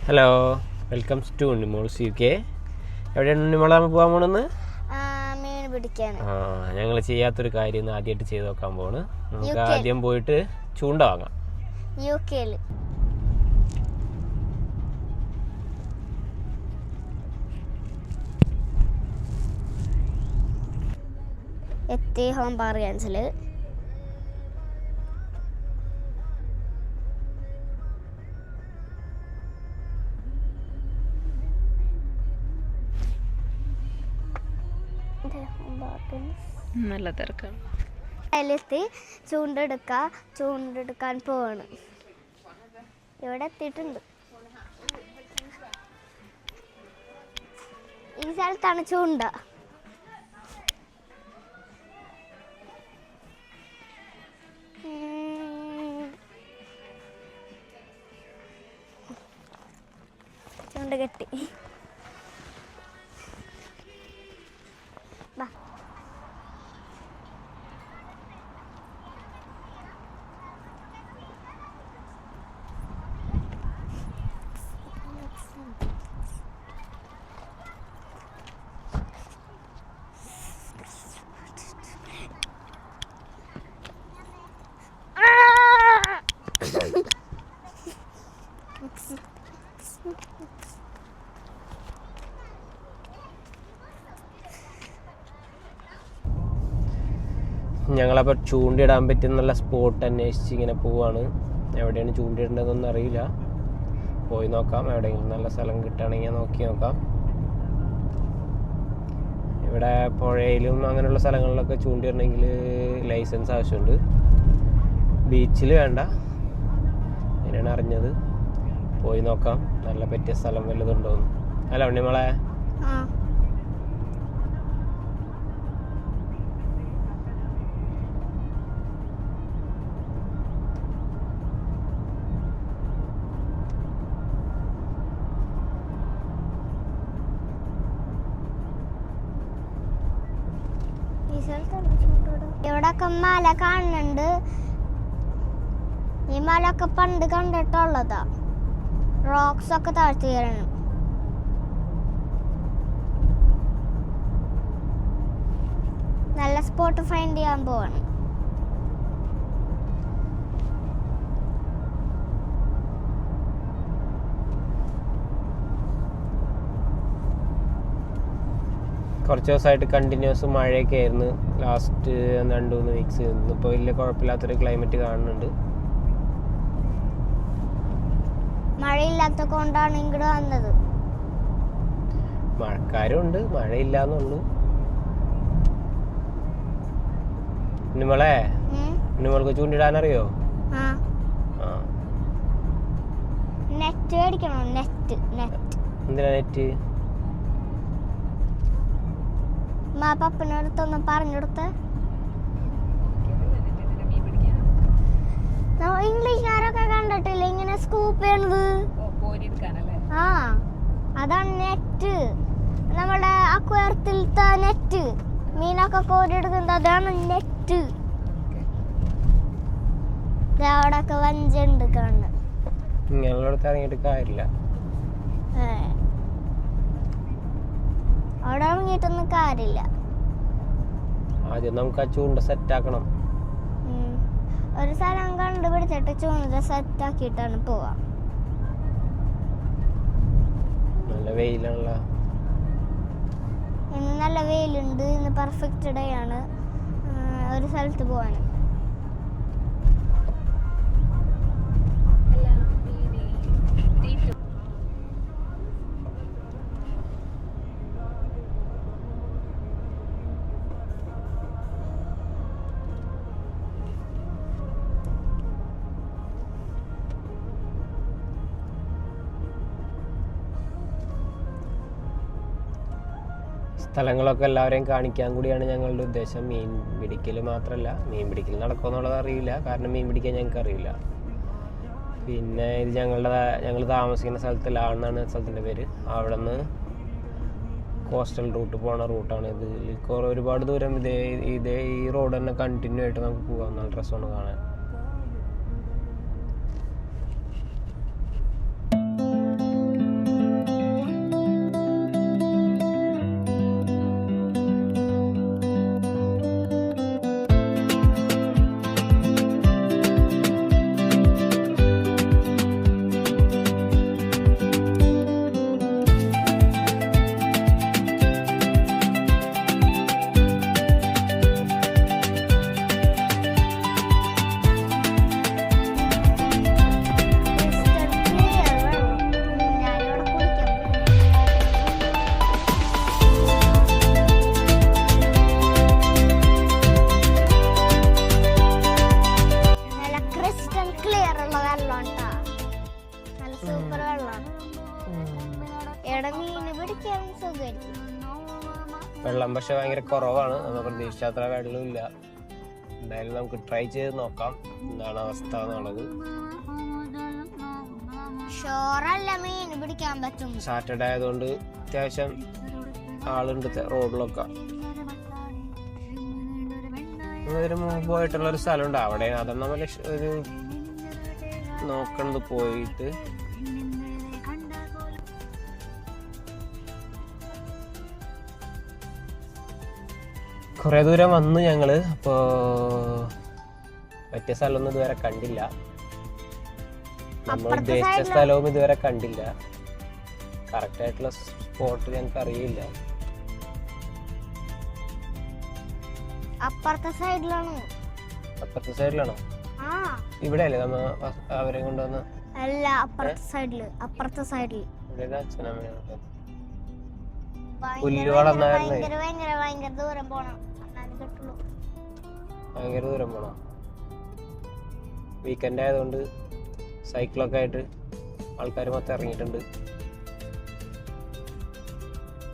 Hello, welcome to Unnimol's UK. എവിടെയാണ് ഉണ്ണിമോളെ നമ്മൾ പോകാൻ പോണെന്ന്? മീൻ പിടിക്കാൻ. ഞങ്ങൾ ചെയ്യാത്തൊരു കാര്യം ആദ്യമായിട്ട് ചെയ്ത് നോക്കാൻ പോണ്. നമുക്ക് ആദ്യം പോയിട്ട് ചൂണ്ട വാങ്ങാം. UK എത്തി ഹോം പാർഗൻസിൽ. നല്ല തിരക്കാണ്. അതിലെത്തി ചൂണ്ടെടുക്കാൻ പോവാണ്. ഇവിടെ എത്തിയിട്ടുണ്ട്. ഈ സ്ഥലത്താണ് ചൂണ്ട. ചൂണ്ട കെട്ടി. ഞങ്ങളപ്പോൾ ചൂണ്ടിടാൻ പറ്റിയ നല്ല സ്പോട്ട് അന്വേഷിച്ച് ഇങ്ങനെ പോവാണ്. എവിടെയാണ് ചൂണ്ടിടേണ്ടതെന്നൊന്നും അറിയില്ല. പോയി നോക്കാം. എവിടെയെങ്കിലും നല്ല സ്ഥലം കിട്ടുകയാണെങ്കിൽ നോക്കി നോക്കാം. ഇവിടെ പുഴയിലും അങ്ങനെയുള്ള സ്ഥലങ്ങളിലൊക്കെ ചൂണ്ടിടണമെങ്കിൽ ലൈസൻസ് ആവശ്യമുണ്ട്. ബീച്ചിൽ വേണ്ട, അങ്ങനെയാണ് അറിഞ്ഞത്. പോയി നോക്കാം നല്ല പറ്റിയ സ്ഥലം വല്ലതുണ്ടോന്ന്. അല്ല ഉണ്ണിമോളെ, ഇവിടൊക്കെ മല കാണുന്നുണ്ട്. ഈ മലൊക്കെ പണ്ട് കണ്ടിട്ടുള്ളതാ. റോക്സ് ഒക്കെ താഴ്ത്തി വരണം. നല്ല സ്പോട്ട് ഫൈൻഡ് ചെയ്യാൻ പോവാണ്. കുറച്ച് ദിവസമായിട്ട് കണ്ടിന്യൂസ് മഴയൊക്കെ ആയിരുന്നു. ലാസ്റ്റ് 2-3 വീക്സ് ഇന്നിപ്പോൾ വലിയ കുഴപ്പമില്ലാത്തൊരു ക്ലൈമറ്റ് കാണുന്നുണ്ട്. മഴയില്ലാത്ത കൊണ്ടാണ് ഇങ്ങോട്ട് വന്നത്. മഴക്കാരും ഉണ്ട്, മഴയില്ലാന്നുള്ളൂ. ഉണ്ണിമോൾക്ക് ചൂണ്ടിടാനറിയോ? നെറ്റ് മേടിക്കണോ? നെറ്റ്. എന്തിനാ നെറ്റ്? പപ്പനടുത്തൊന്നും പറഞ്ഞെടുത്ത്. ഇംഗ്ലീഷുകാരൊക്കെ കണ്ടിട്ടില്ല ഇങ്ങനെ സ്കൂപ്പ് ചെയ്യണത്. അതാണ് നെറ്റ്. നമ്മുടെ അക്വേറിയത്തിലത്തെ നെറ്റ്, മീനൊക്കെ കോരിയെടുക്കുന്നത് അതാണ് നെറ്റ്. അവിടെയൊക്കെ വഞ്ചുണ്ട് കാണുന്നത്. ഇങ്ങനെയുള്ളടത്ത് ഇറങ്ങിയിട്ട് കാര്യമില്ല. അവിടെ ഇറങ്ങിയിട്ടൊന്നും കാര്യമില്ല. ആദ്യം നമുക്ക് ആ ചൂണ്ട സെറ്റാക്കണം. ഒരു സ്ഥലം കണ്ടുപിടിച്ചിട്ട് ചൂണ്ട സെറ്റാക്കിയിട്ടാണ് പോവാ. നല്ല വെയിലാണല്ലോ. ഇന്ന് നല്ല വെയിലുണ്ട്. ഇന്ന് പെർഫെക്റ്റ് ഡേ ആണ് ഒരു സ്ഥലത്ത് പോവാണ്. സ്ഥലങ്ങളൊക്കെ എല്ലാവരെയും കാണിക്കാൻ കൂടിയാണ് ഞങ്ങളുടെ ഉദ്ദേശം. മീൻ പിടിക്കൽ മാത്രമല്ല, മീൻ പിടിക്കൽ നടക്കുമെന്നുള്ളത് അറിയില്ല, കാരണം മീൻ പിടിക്കാൻ ഞങ്ങൾക്ക് അറിയില്ല. പിന്നെ ഇത് ഞങ്ങൾ താമസിക്കുന്ന സ്ഥലത്തിലാണെന്നാണ് സ്ഥലത്തിൻ്റെ പേര്. അവിടെ നിന്ന് കോസ്റ്റൽ റൂട്ട് പോണ റൂട്ടാണ് ഇത്. ഒരുപാട് ദൂരം ഈ റോഡ് തന്നെ കണ്ടിന്യൂ ആയിട്ട് നമുക്ക് പോകാം. നല്ല രസമാണ് കാണാൻ. ഇവിടെ മീൻ പിടിക്കാൻ സുഖമായിരിക്കും. വെള്ളം പക്ഷെ ഭയങ്കര കുറവാണ്, നമ്മൾ പ്രതീക്ഷിച്ചത്ര വെള്ളമില്ല. എന്തായാലും നമുക്ക് ട്രൈ ചെയ്ത് നോക്കാം എന്താണ് അവസ്ഥ എന്നുള്ളത്. ഷോറല്ല മീൻ പിടിക്കാൻ പറ്റും. സാറ്റർഡേ ആയതുകൊണ്ട് അത്യാവശ്യം ആളുണ്ട് റോഡിലൊക്കെ. ഒരു പോയിട്ടുള്ള ഒരു സ്ഥലമുണ്ട് അവിടെ, അതാണ് നമ്മൾ ഒരു നോക്കണത്. പോയിട്ട് കുറേ ദൂരം വന്നു ഞങ്ങള്. അപ്പോൾ പറ്റിയ സ്ഥലമൊന്നും ഇതുവരെ കണ്ടില്ല, നമ്മൾ ഉദ്ദേശിച്ച സ്ഥലവും ഇതുവരെ കണ്ടില്ല. കറക്റ്റ് ആയിട്ടുള്ള സ്പോട്ട് ഞങ്ങൾക്ക് അറിയില്ല. അപ്പുറത്തെ സൈഡിലാണോ? അപ്പുറത്തെ സൈഡിലാണോ? ഇവിടെ അല്ലേ നമ്മ അവരെ കൊണ്ടുവന്ന? അല്ല, അപ്പുറത്തെ സൈഡില്. അപ്പുറത്തെ സൈഡിൽ പുല്ല് വളർന്നായിരുന്നേ. ഭയങ്കര ദൂരം പോണം. ഭയങ്കര ദൂരം പോണോ? വീക്കെൻഡ് ആയതുകൊണ്ട് സൈക്കിളൊക്കെ ആയിട്ട് ആൾക്കാർ മൊത്തം ഇറങ്ങിയിട്ടുണ്ട്.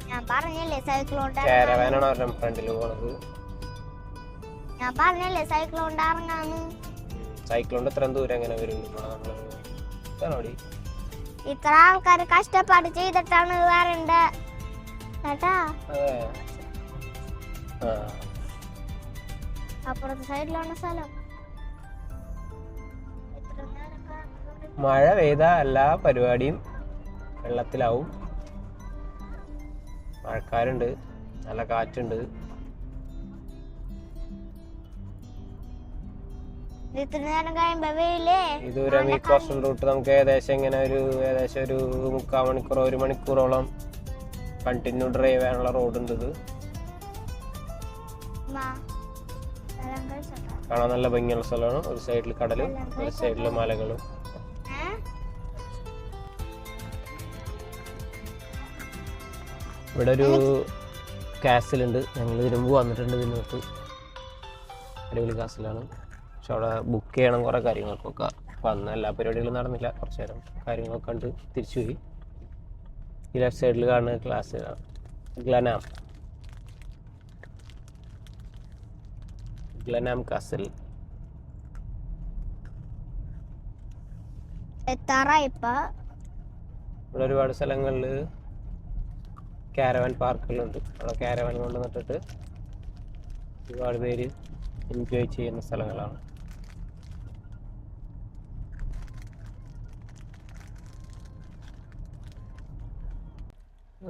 ഞാൻ പറഞ്ഞല്ലേ സൈക്കിളോണ്ട് കാരവാനാണ് അവരുടെ ഫ്രണ്ടിൽ പോണത്. ഞാൻ പറഞ്ഞല്ലേ സൈക്കിളോണ്ട് ഇറങ്ങാന്ന്. സൈക്കിളോണ്ട് ഇത്രയും ദൂരം എങ്ങനെ വരും? നമ്മളോടി ഇത്ര ആൾക്കാർ കഷ്ടപ്പാട് ചെയ്തിട്ടാണ് വരണ്ട കേട്ടാ. അപ്പുറത്തെ സൈഡിലാണ് സ്ഥലം. മഴ പെയ്ത എല്ലാ പരിപാടിയും വെള്ളത്തിലാവും. മഴക്കാരുണ്ട്, നല്ല കാറ്റുണ്ട്. ഈ ദൂരം ഈ കോസ്റ്റൽ റൂട്ട് നമുക്ക് ഏകദേശം ഒരു 3/4 മണിക്കൂറോ 1 മണിക്കൂറോളം കണ്ടിന്യൂ ഡ്രൈവ് ചെയ്യാനുള്ള റോഡുണ്ട്. ഇത് കാണാൻ നല്ല ഭംഗിയുള്ള സ്ഥലമാണ്. ഒരു സൈഡിൽ കടലും ഒരു സൈഡിൽ മലകളും. ഇവിടെ ഒരു കാസിലുണ്ട്, ഞങ്ങൾ ഇതിനുമ്പ് വന്നിട്ടുണ്ട്. ഇതിനകത്ത് അടിപൊളി കാസിലാണ്. പക്ഷെ അവിടെ ബുക്ക് ചെയ്യണം കുറേ കാര്യങ്ങൾക്കൊക്കെ. അപ്പം അന്ന് എല്ലാ പരിപാടികളും നടന്നില്ല. കുറച്ച് നേരം കാര്യങ്ങളൊക്കെ കണ്ട് തിരിച്ചുപോയി. ഈ ലെഫ്റ്റ് സൈഡിൽ കാണുന്ന ക്ലാസ്സിലാണ് ഗ്ലനാം കാസിൽ. ഇവിടെ ഒരുപാട് സ്ഥലങ്ങളിൽ കാരവാൻ പാർക്കുകളുണ്ട്. അവിടെ കാരവാൻ കൊണ്ട് നട്ടിട്ട് ഒരുപാട് പേര് എൻജോയ് ചെയ്യുന്ന സ്ഥലങ്ങളാണ്.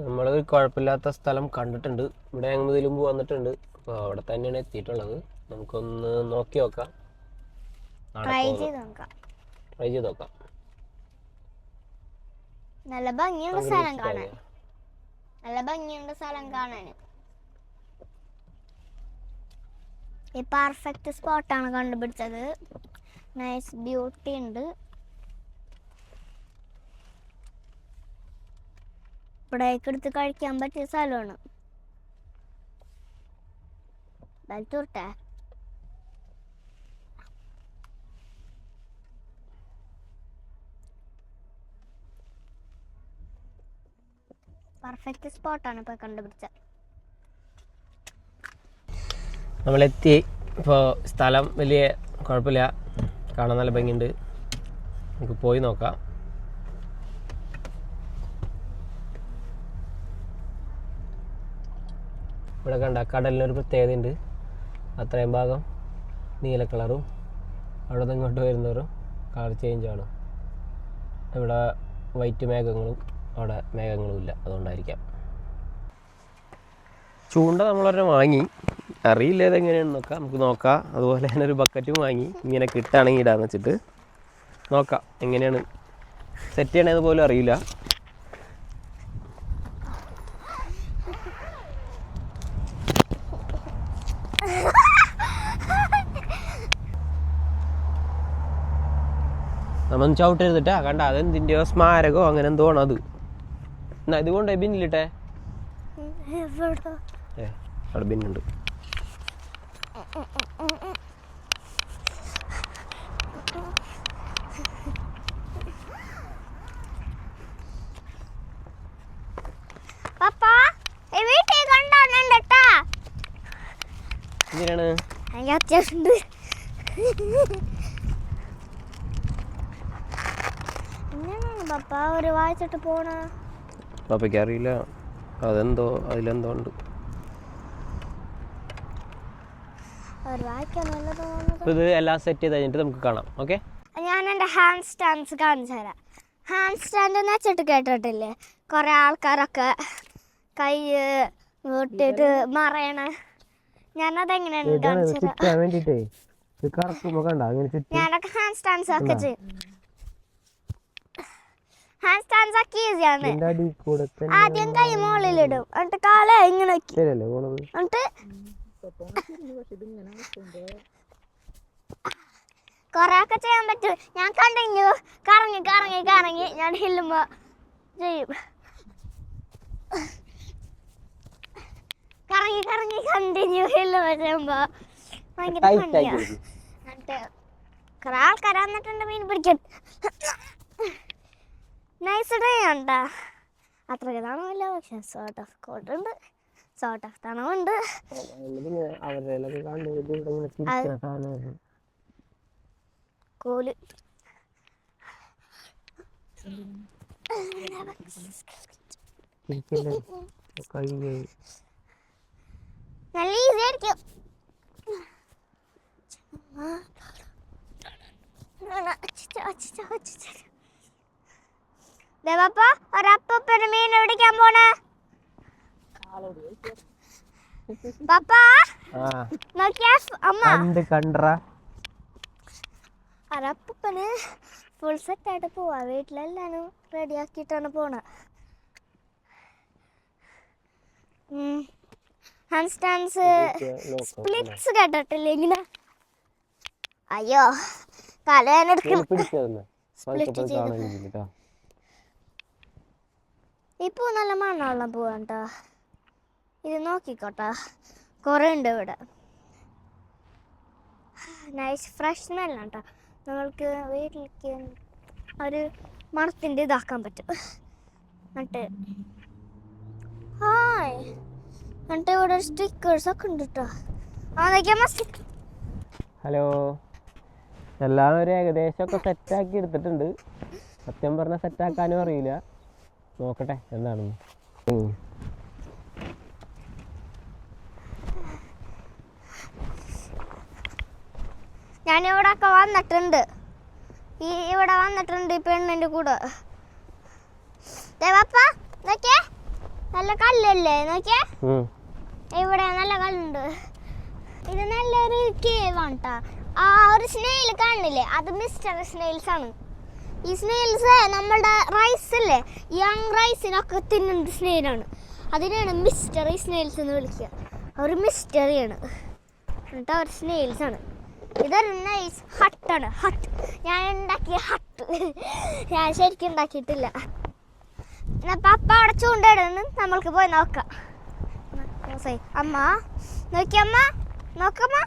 നമ്മൾ കുഴപ്പമില്ലാത്ത സ്ഥലം കണ്ടിട്ടുണ്ട്. ഇവിടെ ഞങ്ങൾ ഇതിലും വന്നിട്ടുണ്ട്. അപ്പോൾ അവിടെ തന്നെയാണ് എത്തിയിട്ടുള്ളത്. നമുക്കൊന്ന് നോക്കി നോക്കാം, ട്രൈ ചെയ്ത് നോക്കാം. നല്ല ഭംഗിയുണ്ട് സ്ഥലം കാണാൻ. നല്ല ഭംഗിയുണ്ട് സ്ഥലം കാണാൻ. ഈ പെർഫെക്റ്റ് സ്പോട്ടാണ് കണ്ടുപിടിച്ചത്. നൈസ് ബ്യൂട്ടി ഉണ്ട്. ബ്രേക്ക് എടുത്ത് കഴിക്കാൻ പറ്റിയ സ്ഥലമാണ്. ബൽത്തൂർട്ടെ പെർഫെക്റ്റ് സ്പോട്ടാണ് ഇപ്പോൾ കണ്ടുപിടിച്ചത്. നമ്മളെത്തി. ഇപ്പോൾ സ്ഥലം വലിയ കുഴപ്പമില്ല, കാണാൻ നല്ല ഭംഗിയുണ്ട്. നമുക്ക് പോയി നോക്കാം. ഇവിടെ കണ്ട കടലിനൊരു പ്രത്യേകതയുണ്ട്. അത്രയും ഭാഗം നീല കളറും അവിടെ നിന്ന് ഇങ്ങോട്ട് വരുന്നവരും കളർ ചേഞ്ചാണ്. ഇവിടെ വൈറ്റ് മേഘങ്ങളും അവിടെ മേഘങ്ങളും ഇല്ല, അതുകൊണ്ടായിരിക്കാം. ചൂണ്ട നമ്മളൊരെണ്ണം വാങ്ങി, അറിയില്ല ഇതെങ്ങനെയാണെന്ന് നോക്കാം. നമുക്ക് നോക്കാം. അതുപോലെ തന്നെ ഒരു ബക്കറ്റും വാങ്ങി. ഇങ്ങനെ കിട്ടുകയാണെങ്കിൽ ഇടാന്ന് വെച്ചിട്ട് നോക്കാം എങ്ങനെയാണ് സെറ്റ് ചെയ്യണമെന്ന് പോലും അറിയില്ല. നമ്മൾ ചവിട്ടരുതിട്ടാ. കണ്ട അതെന്തിൻ്റെയോ സ്മാരകമോ അങ്ങനെ എന്തോ ആണ് അത്. എന്നാ ഇതുകൊണ്ട് ബിന്നിലിട്ടെ. അവിടെ ബിന്നുണ്ട്. എന്തിനാണ്? എനിക്ക് അത്യാവശ്യമുണ്ട്. എങ്ങനെയാണ് പപ്പ ഒരു വായിച്ചിട്ട് പോണ? പപ്പയ്ക്ക് അറിയില്ല, അതെന്തോ അതിലെന്തോ ഉണ്ട്. ഒരു വായിക്കാൻ നല്ല തോന്നുന്നത്. ഇത് എല്ലാം സെറ്റ് ചെയ്ത് കഴിഞ്ഞിട്ട് നമുക്ക് കാണാം. ഓക്കെ, ഞാൻ എൻ്റെ ഹാൻഡ് സ്റ്റാൻഡ്സ് കാണിച്ചു തരാം. ഹാൻഡ് സ്റ്റാൻഡ് എന്ന് വെച്ചിട്ട് കേട്ടിട്ടില്ലേ, കുറേ ആൾക്കാരൊക്കെ കൈ വിട്ടിട്ട് മറയണ. ഞാനതെങ്ങനെയാണ് കാണിച്ചു തരാം. വേണ്ടിട്ടേ ഞാനൊക്കെ ഹാൻഡ് സ്റ്റാൻഡ്സ് ഒക്കെ ചെയ്യും. ഹാൻഡ് സ്റ്റാൻഡ്സ് ഒക്കെ ഈസിയാണ്. ആദ്യം കൈ മുകളിലിടും, എന്നിട്ട് കാല ഇങ്ങനെ എന്നിട്ട് കൊറേ ഒക്കെ ചെയ്യാൻ പറ്റും. ഞാൻ കണ്ടിന്യൂ കറങ്ങി കറങ്ങി കറങ്ങി ഞാൻ ഹില്ലുമ്പോ ചെയ്യും. കറങ്ങി കറങ്ങി കണ്ടിന്യൂ ഹില്ലുമ്പോ ചെയ്യുമ്പോ ഭയങ്കര ഭംഗിയാ. എന്നിട്ട് കുറെ ആൾക്കാർ വന്നിട്ടുണ്ട് മീൻ പിടിക്കാൻ. നൈസ് ഡേ ഉണ്ടാ. അത്രയ്ക്ക് തണവില്ല, പക്ഷെ സോർട്ട് ഓഫ് കോട്ടുണ്ട്, സോർട്ട് ഓഫ് തണവുണ്ട്. കോല് നല്ല ഈസി ആയിരിക്കും. ദേവപ്പ ഒരപ്പന് മീൻ പിടിക്കാൻ പോണേ. പപ്പ നോക്കിയാ അമ്മ ഒരപ്പന് ഫുൾ സെറ്റായിട്ട് പോവാ. വീട്ടിലെല്ലാനും റെഡിയാക്കിയിട്ടാണ് പോണ. ഹാൻഡ് സ്റ്റാൻഡ്സ് സ്പ്ലിറ്റ്സ് കേട്ടിട്ടില്ലേ ഇങ്ങനെ? അയ്യോ കലയെടുക്കും. ഇപ്പൊ നല്ല മണ്ണുള്ള പോവാട്ടോ. ഇത് നോക്കിക്കോട്ടാ, കുറേ ഉണ്ട് ഇവിടെ. നൈസ് ഫ്രഷ് സ്മെല്ലാണ് കേട്ടോ. നമ്മൾക്ക് വീട്ടിലേക്ക് ഒരു മണത്തിൻ്റെ ഇതാക്കാൻ പറ്റും. എന്നിട്ട് ഹായ് എന്നിട്ട് ഇവിടെ സ്റ്റിക്കേഴ്സ് ഒക്കെ ഉണ്ട് കേട്ടോ. ഹലോ, എല്ലാം ഒരു ഏകദേശം ഒക്കെ സെറ്റാക്കി എടുത്തിട്ടുണ്ട്. സത്യം പറഞ്ഞാൽ സെറ്റാക്കാനും അറിയില്ല. നോക്കട്ടെ എന്താണെന്ന്. ഞാനിവിടെ ഒക്കെ വന്നിട്ടുണ്ട്. ഇവിടെ വന്നിട്ടുണ്ട് ഈ പെണ്ണിൻ്റെ കൂടെ. ദേവപ്പ നോക്കിയേ, നല്ല കല്ലല്ലേ നോക്കിയേ, ഇവിടെ നല്ല കല്ലുണ്ട്. ഇത് നല്ലൊരു കേവാണ് കേട്ടോ. ആ ഒരു സ്നെയിൽ കാണില്ലേ, അത് മിസ്റ്റർ സ്നെയിൽസ് ആണ്. ഈ സ്നെയിൽസ് നമ്മളുടെ റൈസ് ഇല്ലേ, യങ് റൈസിനൊക്കെ തിന്നുന്ന സ്നെയിലാണ്. അതിനാണ് മിസ്റ്ററി സ്നെയിൽസ് എന്ന് വിളിക്കുക. അവർ മിസ്റ്ററിയാണ്, എന്നിട്ട് അവർ സ്നെയിൽസ് ആണ്. ഇതൊരു നൈസ് ഹട്ടാണ്. ഹട്ട് ഞാൻ ഉണ്ടാക്കിയ ഹട്ട്. ഞാൻ ശരിക്കും ഉണ്ടാക്കിയിട്ടില്ല. പപ്പ അവിടെ ചൂണ്ടിടുന്നു, നമ്മൾക്ക് പോയി നോക്കാം. അമ്മ നോക്കിയമ്മ, നോക്കമ്മ.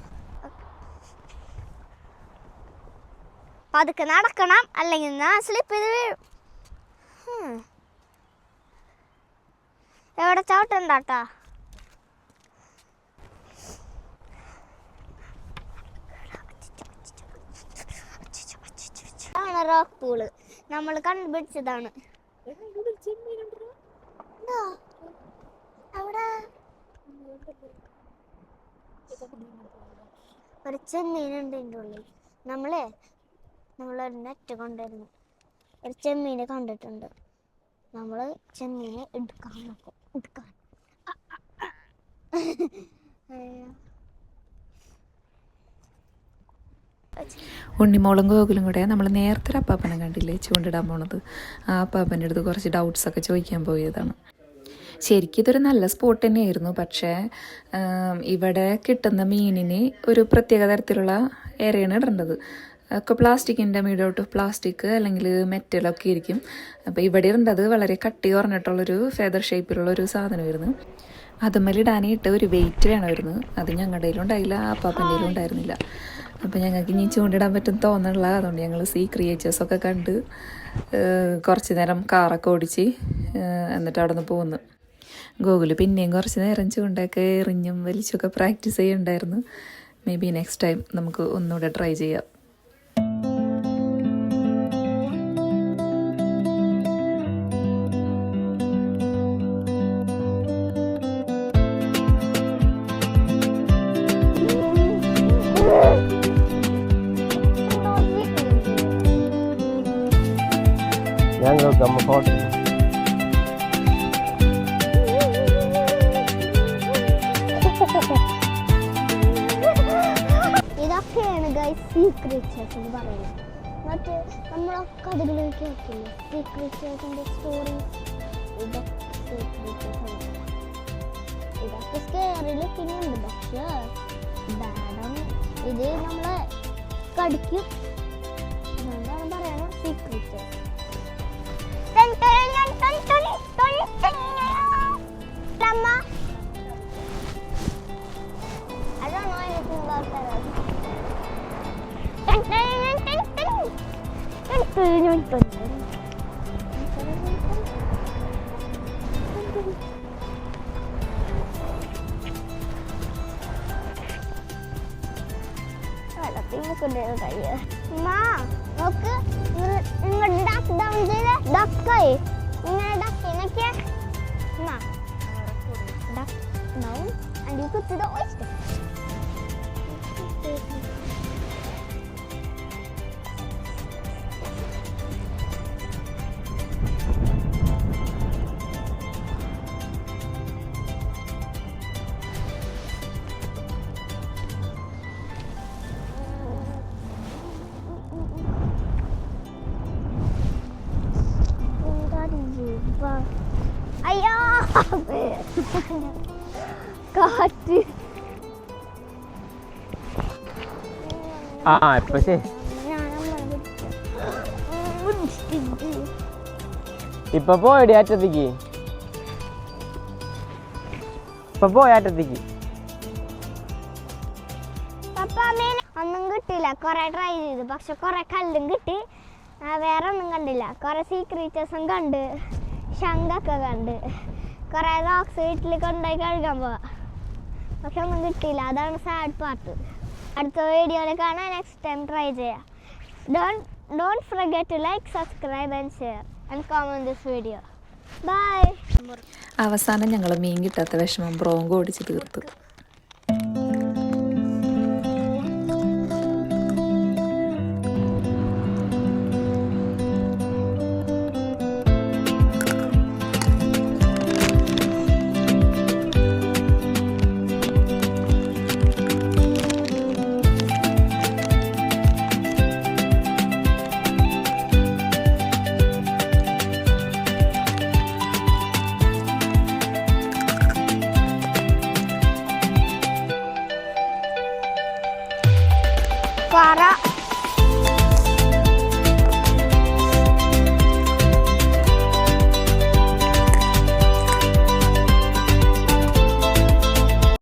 പതുക്കെ നടക്കണം, അല്ലെങ്കിൽ സ്ലിപ്പ് ചെയ്ത് വീഴും. എവിടെ ചവിട്ടുണ്ടാട്ടാ. റോക്ക് പൂള് നമ്മൾ കണ്ടുപിടിച്ചതാണ്. അവിടെ ഒരു ചെമ്മീനുണ്ട് ഇതിൻ്റെ ഉള്ളിൽ. നമ്മളൊരു നെറ്റ് കൊണ്ടുവരുന്നു. ഒരു ചെമ്മീനെ കണ്ടിട്ടുണ്ട്. നമ്മൾ ചെമ്മീനെ എടുക്കാൻ നോക്കും. എടുക്കാൻ ഉണ്ണിമോളും ഗോകുലും കൂടെ നമ്മൾ നേരത്തെ ഒരു അപ്പാപ്പനെ കണ്ടില്ലേ ചൂണ്ടിടാൻ പോണത്. ആ അപ്പാപ്പൻ്റെ അടുത്ത് കുറച്ച് ഡൗട്ട്സൊക്കെ ചോദിക്കാൻ പോയതാണ്. ശരിക്കും ഇതൊരു നല്ല സ്പോട്ട് തന്നെയായിരുന്നു. പക്ഷേ ഇവിടെ കിട്ടുന്ന മീനിന് ഒരു പ്രത്യേക തരത്തിലുള്ള ഏരിയയാണ് ഇടേണ്ടത്. ഒക്കെ പ്ലാസ്റ്റിക്കിൻ്റെ മീഡിയോട്ട് പ്ലാസ്റ്റിക് അല്ലെങ്കിൽ മെറ്റലൊക്കെ ഇരിക്കും. അപ്പോൾ ഇവിടെ ഇടേണ്ടത് വളരെ കട്ടി കുറഞ്ഞിട്ടുള്ളൊരു ഫെദർ ഷേപ്പിലുള്ളൊരു സാധനമായിരുന്നു. അതുമ്മലിടാനായിട്ട് ഒരു വെയിറ്റ് വേണമായിരുന്നു. അത് ഞങ്ങളുടെ ഉണ്ടായില്ല, അപ്പാപ്പൻ്റെ ഉണ്ടായിരുന്നില്ല. അപ്പോൾ ഞങ്ങൾക്ക് ഇനി ചൂണ്ടിടാൻ പറ്റും തോന്നണില്ല. അതുകൊണ്ട് ഞങ്ങൾ സീ ക്രിയേച്ചേഴ്സൊക്കെ കണ്ട് കുറച്ച് നേരം കാറൊക്കെ ഓടിച്ച് എന്നിട്ട് അവിടെ നിന്ന് പോകുന്നു. ഗോകുല് പിന്നെയും കുറച്ച് നേരം ചൂണ്ടൊക്കെ എറിഞ്ഞും വലിച്ചൊക്കെ പ്രാക്ടീസ് ചെയ്യുന്നുണ്ടായിരുന്നു. മേ ബി നെക്സ്റ്റ് ടൈം നമുക്ക് ഒന്നുകൂടെ ട്രൈ ചെയ്യാം. ഞങ്ങൾക്ക് അമ്മ ഫോട്ടോ ഇതൊക്കെയാണ് ഗൈസ് സീക്രറ്റ്സ് എന്ന് പറയുന്നത്. മറ്റേ നമ്മളൊക്കെ കഥകളിൽ കേൾക്കില്ല സീക്രറ്റ്സിന്റെ സ്റ്റോറീസ്. ഇതൊക്കെ സീക്രറ്റ്സ് ഇതൊക്കെ സ്കെയറി ലുക്കിങ്ങുണ്ട്, പക്ഷേ ബാഡാണ്. ഇത് നമ്മളെ കടിക്കും. അതുകൊണ്ടാണ് പറയണത് സീക്രറ്റ്സ്. അമ്മ I don't know anything about that. Ma, നോക്ക് നിങ്ങൾ ഡക്ക് ഡൗൺ ചെയ്ത് ഡക്കായി ഇങ്ങനെ ഡക്കിനൊക്കെ duck down and you could see the oyster. അയ്യോ കാറ്റ്. ഇപ്പൊ ശരി. ഇപ്പൊ പോയടി അറ്റത്തേക്ക്, ഇപ്പൊ പോയ അറ്റത്തേക്ക്. ഒന്നും കിട്ടിയില്ല, കൊറേ ട്രൈ ചെയ്തു, പക്ഷെ കൊറേ കല്ലും കിട്ടി. വേറെ ഒന്നും കണ്ടില്ല. കൊറേ സീക്രറ്റ്സും കണ്ട്, ശംഖൊക്കെ കണ്ട്, കൊറേ റോക്സ് വീട്ടിൽ കൊണ്ടുപോയി കഴുകാൻ പോവാ, പക്ഷെ ഒന്നും കിട്ടിയില്ല. അതാണ് സാഡ് പാർട്ട്. അടുത്ത വീഡിയോയിൽ കാണാൻ നെക്സ്റ്റ് ടൈം ട്രൈ ചെയ്യാം. Don't forget to like, subscribe and share and comment this video. Bye. അവസാനം ഞങ്ങൾ മീൻ കിട്ടാത്ത വിഷമം ബ്രോങ്കോ ഓടിച്ച് തീർത്തു. Para